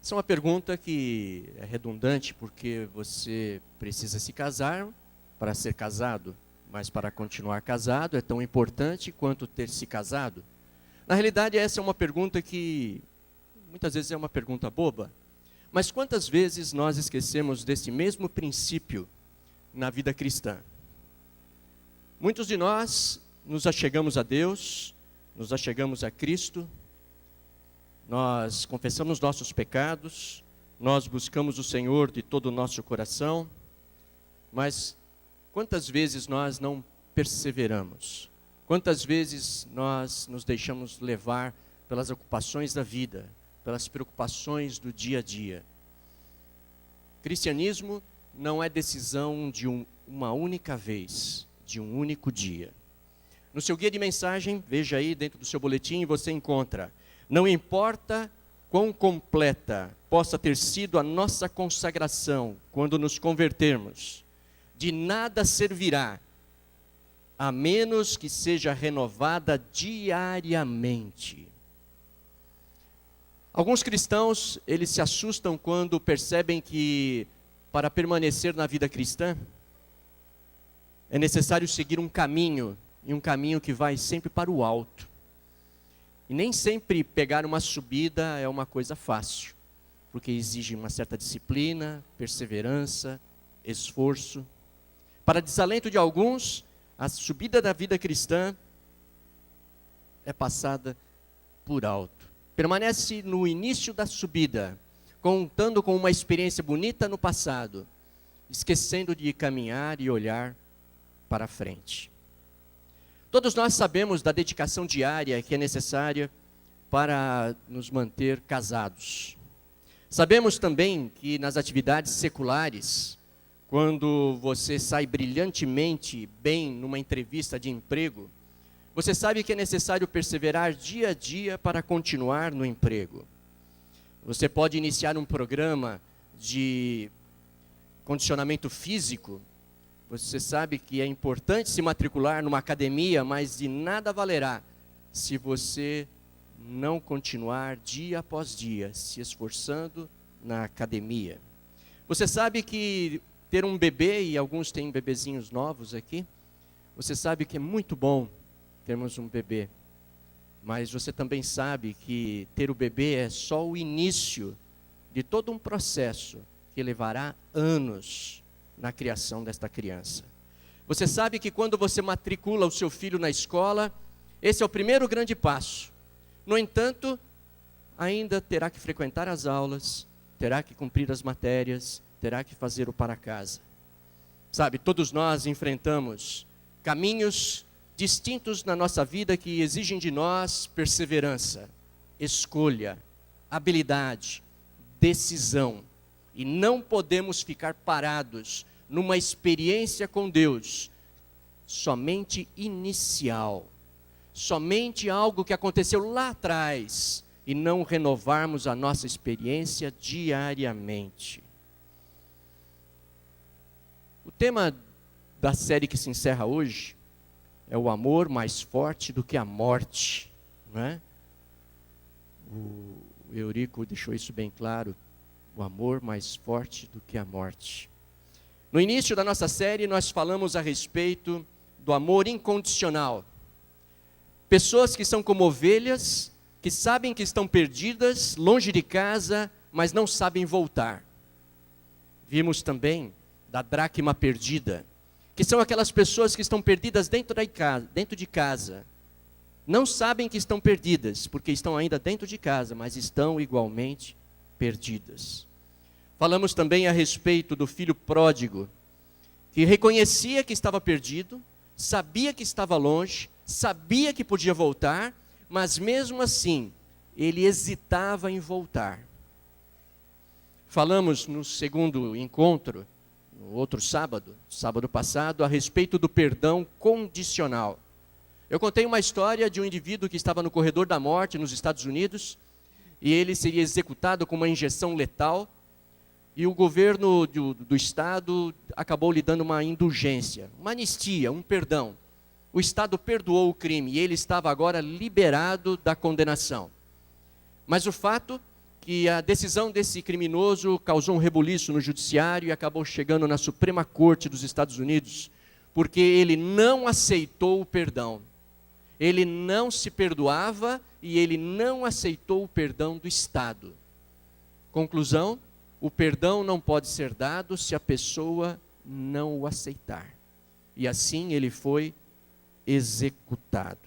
Essa é uma pergunta que é redundante, porque você precisa se casar para ser casado, mas para continuar casado é tão importante quanto ter se casado. Na realidade, essa é uma pergunta que muitas vezes é uma pergunta boba, mas quantas vezes nós esquecemos desse mesmo princípio na vida cristã? Muitos de nós nos achegamos a Deus, nos achegamos a Cristo, nós confessamos nossos pecados, nós buscamos o Senhor de todo o nosso coração, mas quantas vezes nós não perseveramos? Quantas vezes nós nos deixamos levar pelas ocupações da vida, pelas preocupações do dia a dia? Cristianismo não é decisão de uma única vez, de um único dia. No seu guia de mensagem, veja aí dentro do seu boletim, você encontra: não importa quão completa possa ter sido a nossa consagração quando nos convertermos, de nada servirá, a menos que seja renovada diariamente. Alguns cristãos, eles se assustam quando percebem que, para permanecer na vida cristã, é necessário seguir um caminho, e um caminho que vai sempre para o alto. E nem sempre pegar uma subida é uma coisa fácil, porque exige uma certa disciplina, perseverança, esforço. Para desalento de alguns, a subida da vida cristã é passada por alto. Permanece no início da subida, contando com uma experiência bonita no passado, esquecendo de caminhar e olhar para frente. Todos nós sabemos da dedicação diária que é necessária para nos manter casados. Sabemos também que nas atividades seculares, quando você sai brilhantemente bem numa entrevista de emprego, você sabe que é necessário perseverar dia a dia para continuar no emprego. Você pode iniciar um programa de condicionamento físico. Você sabe que é importante se matricular numa academia, mas de nada valerá se você não continuar dia após dia se esforçando na academia. Você sabe que ter um bebê, e alguns têm bebezinhos novos aqui, você sabe que é muito bom termos um bebê, mas você também sabe que ter o bebê é só o início de todo um processo que levará anos na criação desta criança. Você sabe que quando você matricula o seu filho na escola, esse é o primeiro grande passo. No entanto, ainda terá que frequentar as aulas, terá que cumprir as matérias, terá que fazer o para casa. Sabe, todos nós enfrentamos caminhos distintos na nossa vida que exigem de nós perseverança, escolha, habilidade, decisão. E não podemos ficar parados numa experiência com Deus, somente inicial, somente algo que aconteceu lá atrás, e não renovarmos a nossa experiência diariamente. O tema da série que se encerra hoje é o amor mais forte do que a morte, não é? O Eurico deixou isso bem claro. O amor mais forte do que a morte. No início da nossa série, nós falamos a respeito do amor incondicional. Pessoas que são como ovelhas, que sabem que estão perdidas, longe de casa, mas não sabem voltar. Vimos também da dracma perdida, que são aquelas pessoas que estão perdidas dentro de casa. Não sabem que estão perdidas, porque estão ainda dentro de casa, mas estão igualmente perdidas. Falamos também a respeito do filho pródigo, que reconhecia que estava perdido, sabia que estava longe, sabia que podia voltar, mas mesmo assim, ele hesitava em voltar. Falamos no segundo encontro, no outro sábado passado, a respeito do perdão condicional. Eu contei uma história de um indivíduo que estava no corredor da morte nos Estados Unidos, e ele seria executado com uma injeção letal, e o governo do estado acabou lhe dando uma indulgência, uma anistia, um perdão. O estado perdoou o crime e ele estava agora liberado da condenação. Mas o fato que a decisão desse criminoso causou um rebuliço no judiciário e acabou chegando na Suprema Corte dos Estados Unidos, porque ele não aceitou o perdão. Ele não se perdoava e ele não aceitou o perdão do Estado. Conclusão: o perdão não pode ser dado se a pessoa não o aceitar. E assim ele foi executado.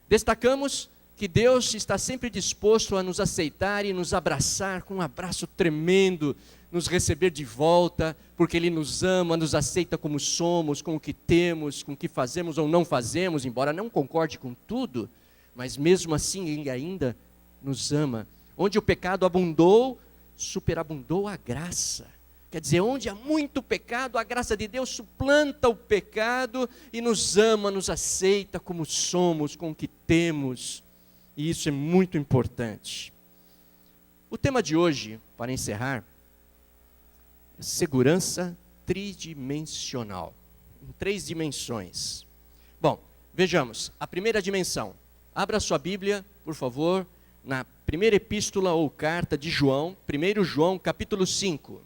Destacamos que Deus está sempre disposto a nos aceitar e nos abraçar com um abraço tremendo, nos receber de volta, porque Ele nos ama, nos aceita como somos, com o que temos, com o que fazemos ou não fazemos, embora não concorde com tudo, mas mesmo assim Ele ainda nos ama. Onde o pecado abundou, superabundou a graça. Quer dizer, onde há muito pecado, a graça de Deus suplanta o pecado e nos ama, nos aceita como somos, com o que temos. E isso é muito importante. O tema de hoje, para encerrar, é segurança tridimensional, em 3 dimensões. Bom, vejamos, a primeira dimensão. Abra sua Bíblia, por favor, na primeira epístola ou carta de João, 1 João, capítulo 5.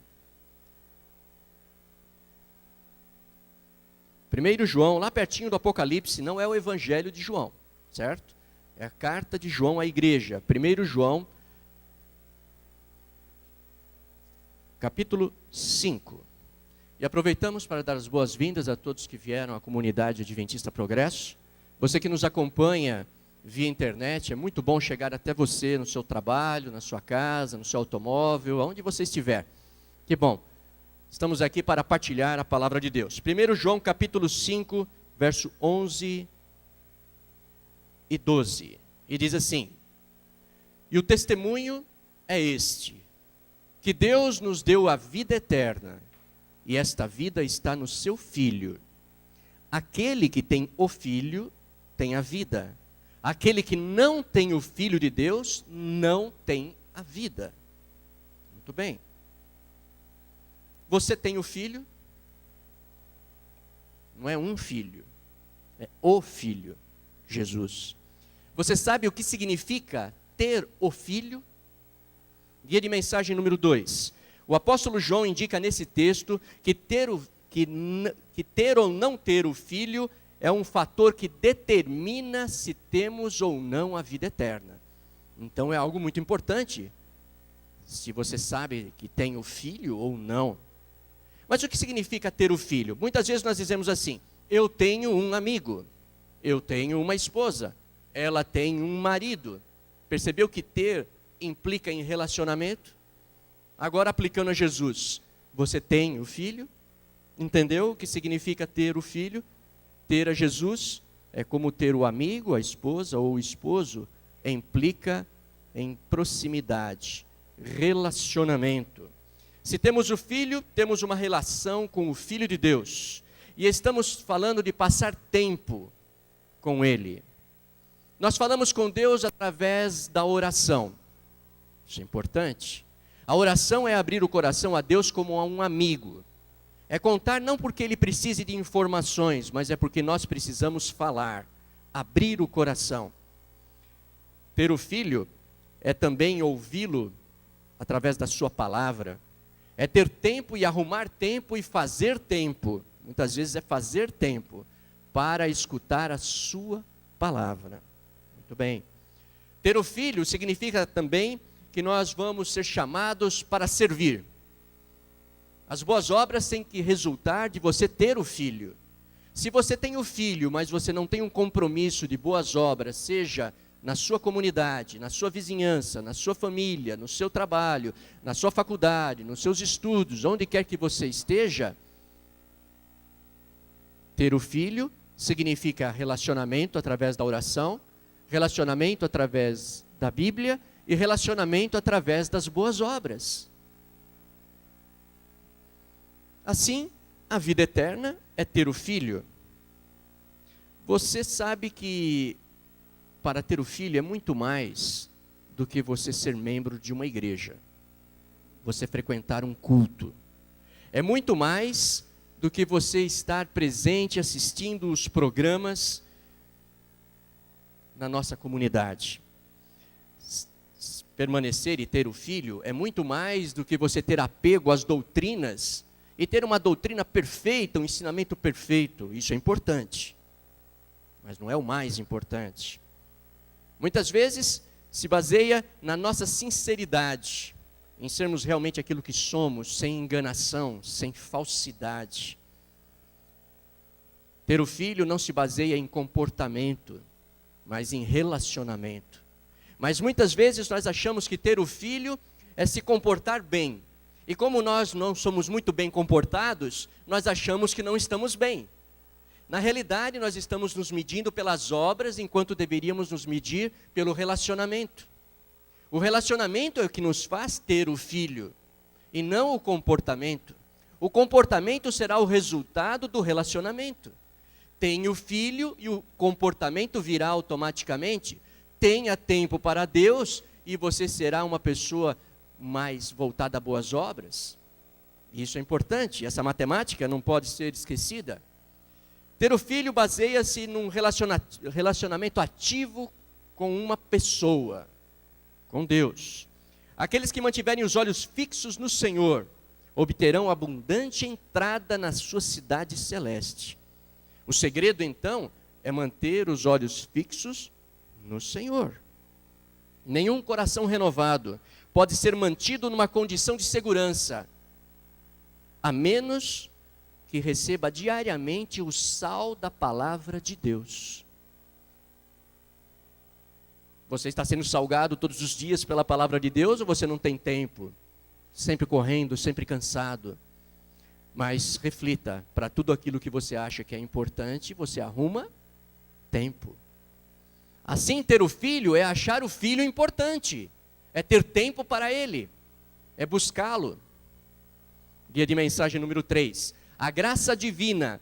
1 João, lá pertinho do Apocalipse, não é o Evangelho de João, certo? É a carta de João à igreja, 1 João, capítulo 5. E aproveitamos para dar as boas-vindas a todos que vieram à comunidade Adventista Progresso. Você que nos acompanha via internet, é muito bom chegar até você no seu trabalho, na sua casa, no seu automóvel, aonde você estiver. Que bom, estamos aqui para partilhar a palavra de Deus. 1 João, capítulo 5, verso 11 e 12. E diz assim: e o testemunho é este, que Deus nos deu a vida eterna, e esta vida está no seu Filho. Aquele que tem o Filho tem a vida. Aquele que não tem o Filho de Deus não tem a vida. Muito bem. Você tem o Filho? Não é um filho, é o Filho, Jesus. Você sabe o que significa ter o Filho? Guia de mensagem número 2. O apóstolo João indica nesse texto que ter ou não ter o Filho é um fator que determina se temos ou não a vida eterna. Então é algo muito importante, se você sabe que tem o Filho ou não. Mas o que significa ter o Filho? Muitas vezes nós dizemos assim: eu tenho um amigo, eu tenho uma esposa, ela tem um marido. Percebeu que ter implica em relacionamento? Agora aplicando a Jesus, você tem o Filho? Entendeu o que significa ter o Filho? Ter a Jesus é como ter o amigo, a esposa ou o esposo, implica em proximidade, relacionamento. Se temos o Filho, temos uma relação com o Filho de Deus. E estamos falando de passar tempo com Ele. Nós falamos com Deus através da oração. Isso é importante. A oração é abrir o coração a Deus como a um amigo. É contar não porque Ele precise de informações, mas é porque nós precisamos falar, abrir o coração. Ter o Filho é também ouvi-lo através da sua palavra. É ter tempo e arrumar tempo e fazer tempo. Muitas vezes é fazer tempo para escutar a sua palavra. Muito bem. Ter o Filho significa também que nós vamos ser chamados para servir. As boas obras têm que resultar de você ter o Filho. Se você tem o Filho, mas você não tem um compromisso de boas obras, seja na sua comunidade, na sua vizinhança, na sua família, no seu trabalho, na sua faculdade, nos seus estudos, onde quer que você esteja, ter o Filho significa relacionamento através da oração, relacionamento através da Bíblia e relacionamento através das boas obras. Assim, a vida eterna é ter o Filho. Você sabe que para ter o Filho é muito mais do que você ser membro de uma igreja, você frequentar um culto. É muito mais do que você estar presente assistindo os programas na nossa comunidade. permanecer e ter o filho é muito mais do que você ter apego às doutrinas e ter uma doutrina perfeita, um ensinamento perfeito. Isso é importante, mas não é o mais importante. Muitas vezes se baseia na nossa sinceridade, em sermos realmente aquilo que somos, sem enganação, sem falsidade. Ter o filho não se baseia em comportamento, mas em relacionamento. Mas muitas vezes nós achamos que ter o filho é se comportar bem. E como nós não somos muito bem comportados, nós achamos que não estamos bem. Na realidade, nós estamos nos medindo pelas obras, enquanto deveríamos nos medir pelo relacionamento. O relacionamento é o que nos faz ter o filho, e não o comportamento. O comportamento será o resultado do relacionamento. Tem o filho e o comportamento virá automaticamente. Tenha tempo para Deus e você será uma pessoa mais voltada a boas obras. Isso é importante, essa matemática não pode ser esquecida. Ter o filho baseia-se num relacionamento ativo com uma pessoa, com Deus. Aqueles que mantiverem os olhos fixos no Senhor, obterão abundante entrada na sua cidade celeste. O segredo, então, é manter os olhos fixos no Senhor. Nenhum coração renovado pode ser mantido numa condição de segurança, a menos que receba diariamente o sal da palavra de Deus. Você está sendo salgado todos os dias pela palavra de Deus ou você não tem tempo? Sempre correndo, sempre cansado. Mas reflita, para tudo aquilo que você acha que é importante, você arruma tempo. Assim, ter o filho é achar o filho importante, é ter tempo para ele, é buscá-lo. Guia de mensagem número 3. A graça divina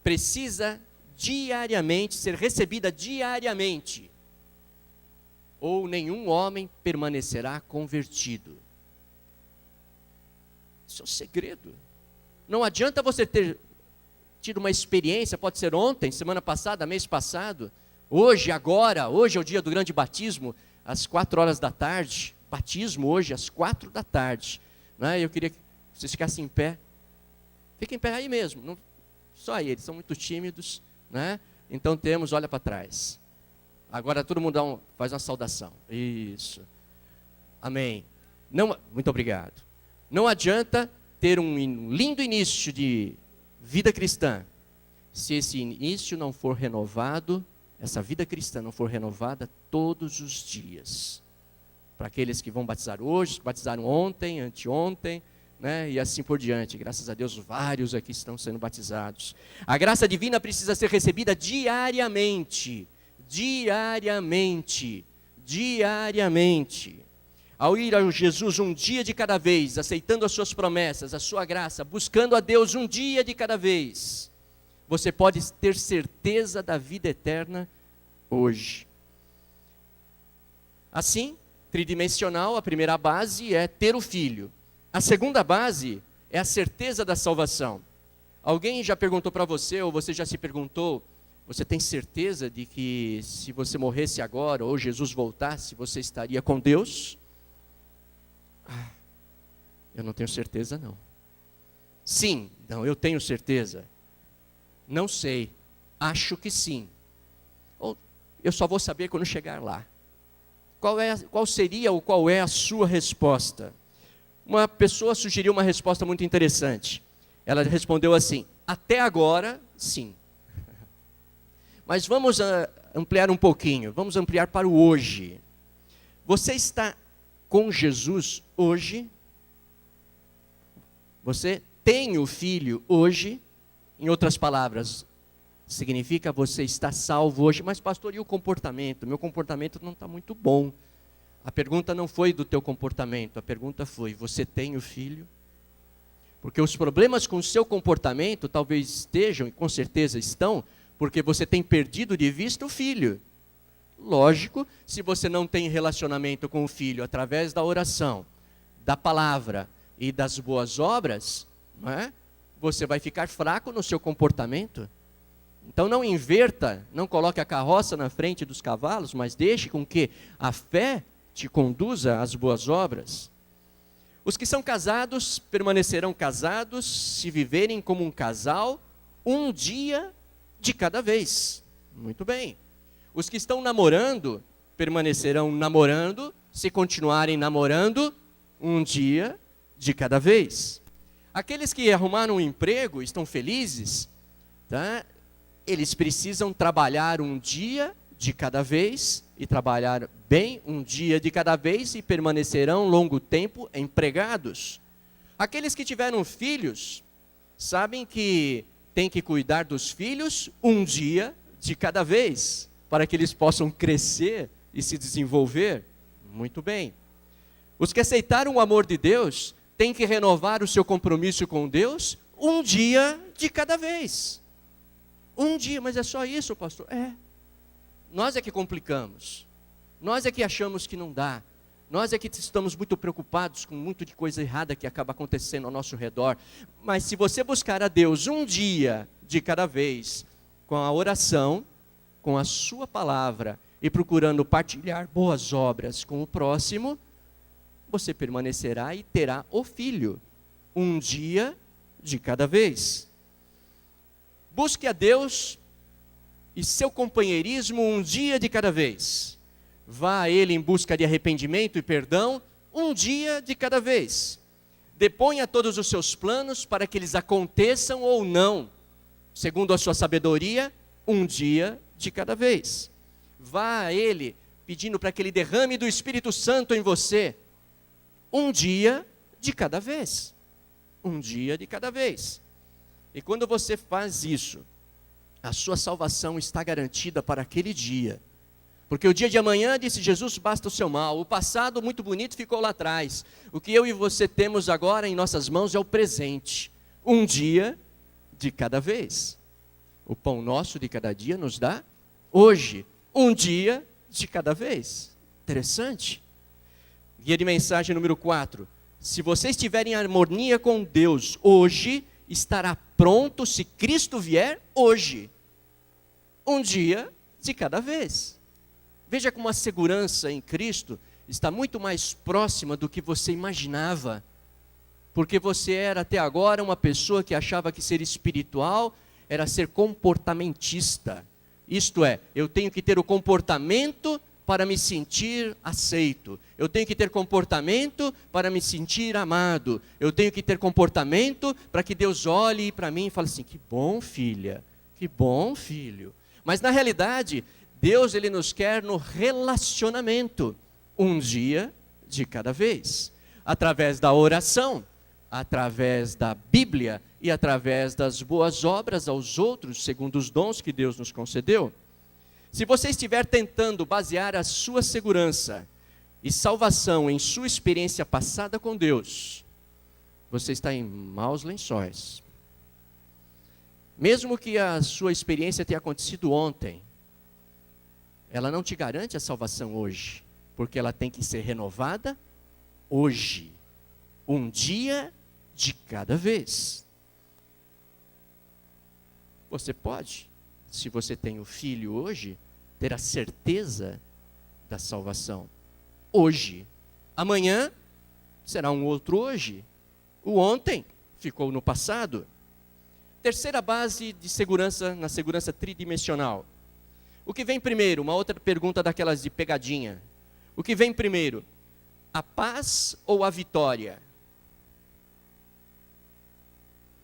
precisa diariamente ser recebida diariamente, ou nenhum homem permanecerá convertido. Isso é um segredo. Não adianta você ter tido uma experiência, pode ser ontem, semana passada, mês passado, hoje, agora, hoje é o dia do grande batismo, às 4 horas da tarde, batismo hoje às 4 da tarde. Eu queria que vocês ficassem em pé. Fiquem em pé aí mesmo, não, só aí, eles são muito tímidos, Então olha para trás. Agora todo mundo faz uma saudação. Isso. Amém. Muito obrigado. Não adianta ter um lindo início de vida cristã, se esse início não for renovado, essa vida cristã não for renovada todos os dias. Para aqueles que vão batizar hoje, que batizaram ontem, anteontem, e assim por diante. Graças a Deus, vários aqui estão sendo batizados. A graça divina precisa ser recebida diariamente. Diariamente. Diariamente. Ao ir a Jesus um dia de cada vez, aceitando as suas promessas, a sua graça, buscando a Deus um dia de cada vez, você pode ter certeza da vida eterna hoje. Assim, tridimensional, a primeira base é ter o filho. A segunda base é a certeza da salvação. Alguém já perguntou para você, ou você já se perguntou, você tem certeza de que se você morresse agora, ou Jesus voltasse, você estaria com Deus? Eu não tenho certeza não. Sim, não, eu tenho certeza. Não sei, acho que sim. Ou eu só vou saber quando chegar lá. Qual seria ou qual é a sua resposta? Uma pessoa sugeriu uma resposta muito interessante. Ela respondeu assim: até agora, sim. Mas vamos ampliar um pouquinho, vamos ampliar para o hoje. Você está com Jesus hoje? Você tem o filho hoje? Em outras palavras, significa você está salvo hoje. Mas pastor, e o comportamento? Meu comportamento não está muito bom. A pergunta não foi do teu comportamento, a pergunta foi: você tem o filho? Porque os problemas com o seu comportamento talvez estejam, e com certeza estão, porque você tem perdido de vista o filho. Lógico, se você não tem relacionamento com o filho através da oração, da palavra e das boas obras, você vai ficar fraco no seu comportamento. Então não inverta, não coloque a carroça na frente dos cavalos, mas deixe com que a fé te conduza às boas obras. Os que são casados permanecerão casados se viverem como um casal, um dia de cada vez. Muito bem. Os que estão namorando permanecerão namorando se continuarem namorando, um dia de cada vez. Aqueles que arrumaram um emprego, estão felizes, tá? Eles precisam trabalhar um dia de cada vez e trabalhar bem um dia de cada vez e permanecerão longo tempo empregados. Aqueles que tiveram filhos, sabem que tem que cuidar dos filhos um dia de cada vez, para que eles possam crescer e se desenvolver. Muito bem. Os que aceitaram o amor de Deus têm que renovar o seu compromisso com Deus um dia de cada vez. Um dia, mas é só isso, pastor? É. Nós é que complicamos. Nós é que achamos que não dá. Nós é que estamos muito preocupados com muito de coisa errada que acaba acontecendo ao nosso redor. Mas se você buscar a Deus um dia de cada vez, com a oração, com a sua palavra e procurando partilhar boas obras com o próximo, você permanecerá e terá o filho, um dia de cada vez. Busque a Deus e seu companheirismo um dia de cada vez. Vá a Ele em busca de arrependimento e perdão, um dia de cada vez. Deponha todos os seus planos para que eles aconteçam ou não, segundo a sua sabedoria, um dia de cada vez. Vá a Ele pedindo para que Ele derrame do Espírito Santo em você, um dia de cada vez. Um dia de cada vez. E quando você faz isso, a sua salvação está garantida para aquele dia. Porque o dia de amanhã, disse Jesus, basta o seu mal. O passado muito bonito ficou lá atrás. O que eu e você temos agora em nossas mãos é o presente. Um dia de cada vez. O pão nosso de cada dia nos dá hoje. Um dia de cada vez. Interessante. Guia de mensagem número 4. Se você estiver em harmonia com Deus hoje, estará pronto se Cristo vier hoje. Um dia de cada vez. Veja como a segurança em Cristo está muito mais próxima do que você imaginava. Porque você era até agora uma pessoa que achava que ser espiritual era ser comportamentista. Isto é, eu tenho que ter o comportamento para me sentir aceito. Eu tenho que ter comportamento para me sentir amado. Eu tenho que ter comportamento para que Deus olhe para mim e fale assim, que bom filha, que bom filho. Mas na realidade, Deus ele nos quer no relacionamento, um dia de cada vez. Através da oração, através da Bíblia e através das boas obras aos outros, segundo os dons que Deus nos concedeu. Se você estiver tentando basear a sua segurança e salvação em sua experiência passada com Deus, você está em maus lençóis. Mesmo que a sua experiência tenha acontecido ontem, ela não te garante a salvação hoje, porque ela tem que ser renovada hoje, um dia de cada vez. Você pode, se você tem o filho hoje, ter a certeza da salvação hoje. Amanhã será um outro hoje. O ontem ficou no passado. Terceira base de segurança, na segurança tridimensional. O que vem primeiro? Uma outra pergunta daquelas de pegadinha. O que vem primeiro? A paz ou a vitória?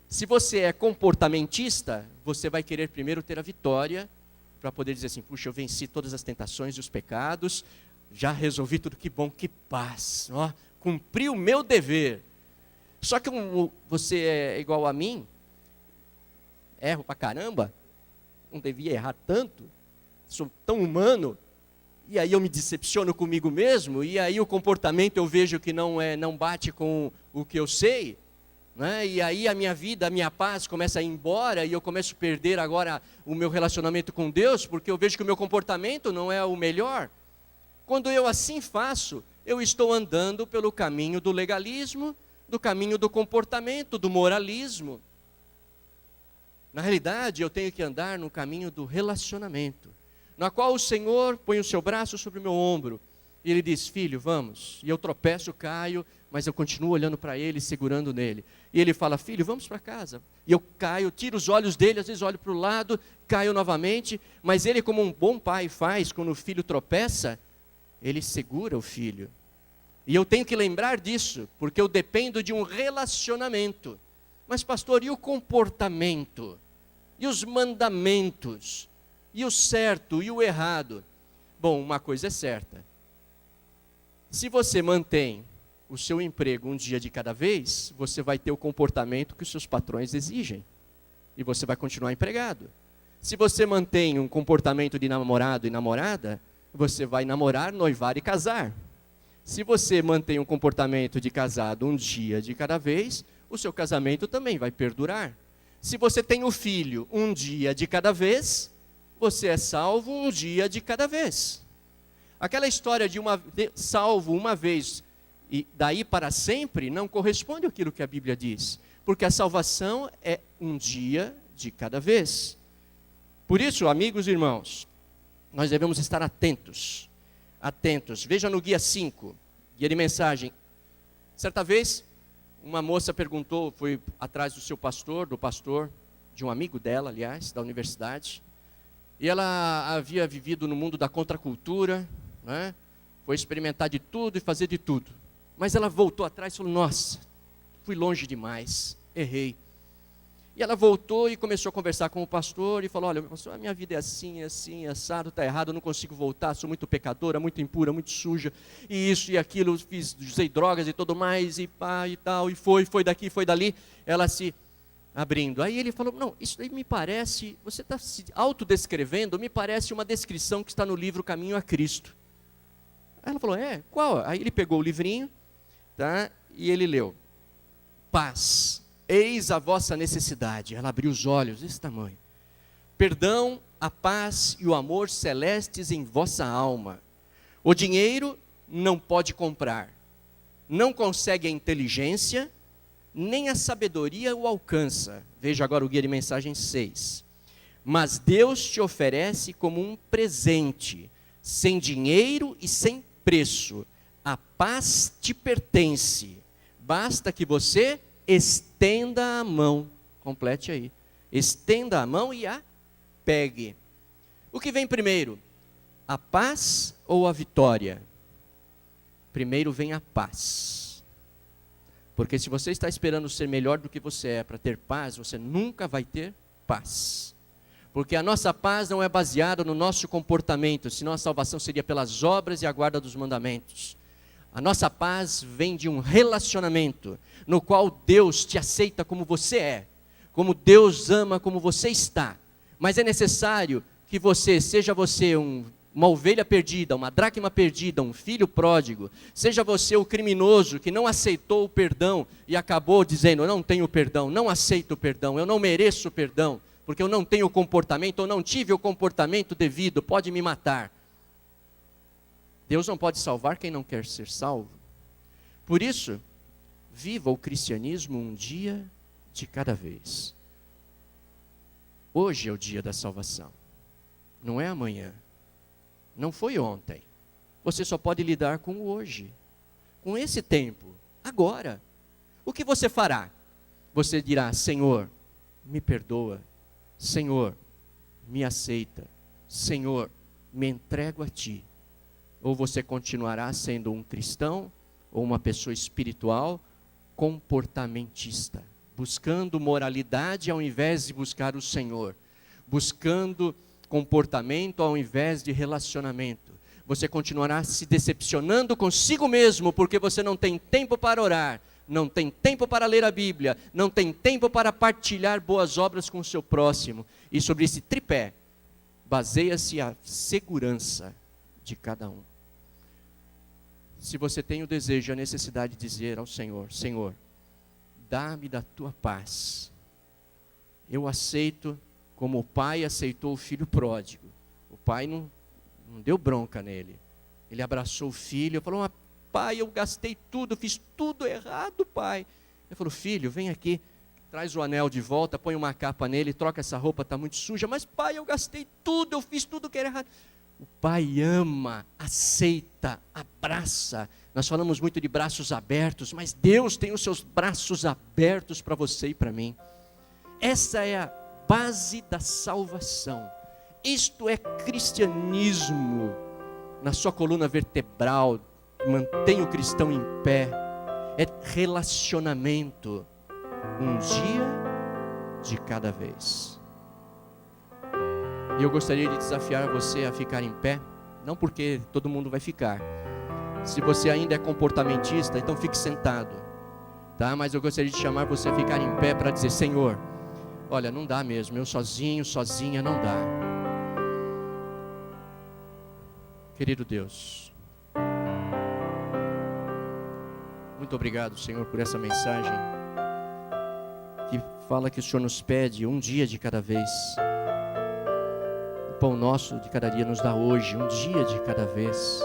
Se você é comportamentista, você vai querer primeiro ter a vitória, para poder dizer assim, puxa, eu venci todas as tentações e os pecados, já resolvi tudo, que bom, que paz, ó, cumpri o meu dever. Só que você é igual a mim, erro pra caramba, não devia errar tanto, sou tão humano, e aí eu me decepciono comigo mesmo, e aí o comportamento eu vejo que não bate com o que eu sei, né? E aí a minha vida, a minha paz começa a ir embora, e eu começo a perder agora o meu relacionamento com Deus, porque eu vejo que o meu comportamento não é o melhor. Quando eu assim faço, eu estou andando pelo caminho do legalismo, do caminho do comportamento, do moralismo. Na realidade, eu tenho que andar no caminho do relacionamento, na qual o Senhor põe o seu braço sobre o meu ombro E ele diz, filho, vamos. E eu tropeço, caio, mas eu continuo olhando para ele, segurando nele. E ele fala, filho, vamos para casa. E eu caio, tiro os olhos dele, às vezes olho para o lado, caio novamente. Mas ele, como um bom pai faz, quando o filho tropeça, ele segura o filho. E eu tenho que lembrar disso, porque eu dependo de um relacionamento. Mas pastor, e o comportamento? E os mandamentos? E o certo e o errado? Bom, uma coisa é certa. Se você mantém o seu emprego um dia de cada vez, você vai ter o comportamento que os seus patrões exigem. E você vai continuar empregado. Se você mantém um comportamento de namorado e namorada, você vai namorar, noivar e casar. Se você mantém um comportamento de casado um dia de cada vez, o seu casamento também vai perdurar. Se você tem um filho um dia de cada vez, você é salvo um dia de cada vez. Aquela história de salvo uma vez e daí para sempre não corresponde àquilo que a Bíblia diz, porque a salvação é um dia de cada vez. Por isso, amigos e irmãos, nós devemos estar atentos. Veja no guia 5, guia de mensagem. Certa vez, uma moça perguntou, foi atrás do seu pastor, de um amigo dela, aliás, da universidade, e ela havia vivido no mundo da contracultura, né? Foi experimentar de tudo e fazer de tudo. Mas ela voltou atrás e falou, nossa, fui longe demais, errei. E ela voltou e começou a conversar com o pastor e falou, olha, pastor, a minha vida é assim, assado, está errado, eu não consigo voltar, sou muito pecadora, muito impura, muito suja, e isso e aquilo, usei drogas e tudo mais, e pá, e tal, e foi daqui, foi dali, ela se abrindo. Aí ele falou, não, isso aí me parece, você está se autodescrevendo, me parece uma descrição que está no livro Caminho a Cristo. Aí ela falou, qual? Aí ele pegou o livrinho, tá? E ele leu, paz, eis a vossa necessidade. Ela abriu os olhos, desse tamanho. Perdão, a paz e o amor celestes em vossa alma. O dinheiro não pode comprar, não consegue a inteligência, nem a sabedoria o alcança. Veja agora o guia de mensagem 6. Mas Deus te oferece como um presente, sem dinheiro e sem preço. A paz te pertence. Basta que você estenda a mão. Complete aí. Estenda a mão e a pegue. O que vem primeiro? A paz ou a vitória? Primeiro vem a paz. Porque se você está esperando ser melhor do que você é para ter paz, você nunca vai ter paz. Porque a nossa paz não é baseada no nosso comportamento, senão a salvação seria pelas obras e a guarda dos mandamentos. A nossa paz vem de um relacionamento, no qual Deus te aceita como você é, como Deus ama como você está. Mas é necessário que seja você uma ovelha perdida, uma dracma perdida, um filho pródigo, seja você o criminoso que não aceitou o perdão e acabou dizendo, eu não tenho perdão, não aceito o perdão, eu não mereço o perdão, porque eu não tenho o comportamento, ou não tive o comportamento devido, pode me matar. Deus não pode salvar quem não quer ser salvo. Por isso, viva o cristianismo um dia de cada vez. Hoje é o dia da salvação, não é amanhã, não foi ontem. Você só pode lidar com o hoje, com esse tempo, agora. O que você fará? Você dirá, Senhor, me perdoa. Senhor, me aceita. Senhor, me entrego a Ti. Ou você continuará sendo um cristão, ou uma pessoa espiritual, comportamentista, buscando moralidade ao invés de buscar o Senhor, buscando comportamento ao invés de relacionamento. Você continuará se decepcionando consigo mesmo, porque você não tem tempo para orar, não tem tempo para ler a Bíblia, não tem tempo para partilhar boas obras com o seu próximo. E sobre esse tripé, baseia-se a segurança de cada um. Se você tem o desejo e a necessidade de dizer ao Senhor, Senhor, dá-me da Tua paz. Eu aceito como o pai aceitou o filho pródigo. O pai não deu bronca nele. Ele abraçou o filho e falou, pai, eu gastei tudo, eu fiz tudo errado, pai. Ele falou, filho, vem aqui, traz o anel de volta, põe uma capa nele, troca essa roupa, está muito suja. Mas pai, eu gastei tudo, eu fiz tudo que era errado. O Pai ama, aceita, abraça. Nós falamos muito de braços abertos, mas Deus tem os seus braços abertos para você e para mim. Essa é a base da salvação. Isto é cristianismo na sua coluna vertebral, mantém o cristão em pé. É relacionamento, um dia de cada vez. E eu gostaria de desafiar você a ficar em pé, não porque todo mundo vai ficar. Se você ainda é comportamentista, então fique sentado, tá? Mas eu gostaria de chamar você a ficar em pé para dizer: Senhor, olha, não dá mesmo, eu sozinho, sozinha, não dá. Querido Deus, muito obrigado, Senhor, por essa mensagem que fala que o Senhor nos pede um dia de cada vez. O pão nosso de cada dia nos dá hoje, um dia de cada vez.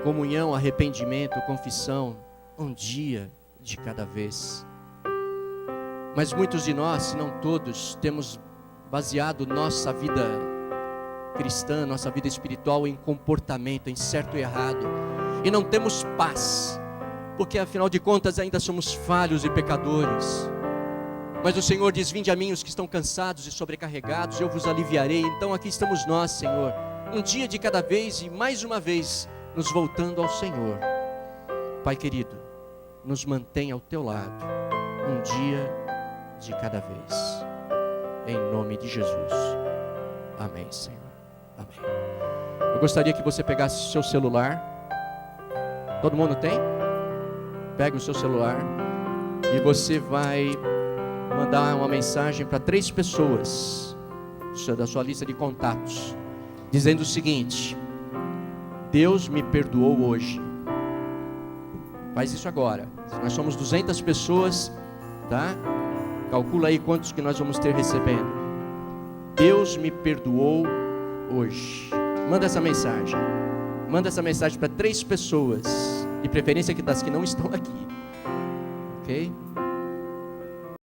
Comunhão, arrependimento, confissão, um dia de cada vez. Mas muitos de nós, se não todos, temos baseado nossa vida cristã, nossa vida espiritual em comportamento, em certo e errado. E não temos paz, porque afinal de contas ainda somos falhos e pecadores. Mas o Senhor diz: vinde a mim os que estão cansados e sobrecarregados, eu vos aliviarei. Então aqui estamos nós, Senhor, um dia de cada vez e mais uma vez nos voltando ao Senhor. Pai querido, nos mantenha ao teu lado, um dia de cada vez, em nome de Jesus. Amém, Senhor. Amém. Eu gostaria que você pegasse o seu celular. Todo mundo tem? Pega o seu celular e você vai mandar uma mensagem para 3 pessoas da sua lista de contatos, dizendo o seguinte: Deus me perdoou hoje. Faz isso agora. Nós somos 200 pessoas, tá? Calcula aí quantos que nós vamos ter recebendo. Deus me perdoou hoje. Manda essa mensagem. Manda essa mensagem para 3 pessoas, de preferência das que não estão aqui, ok?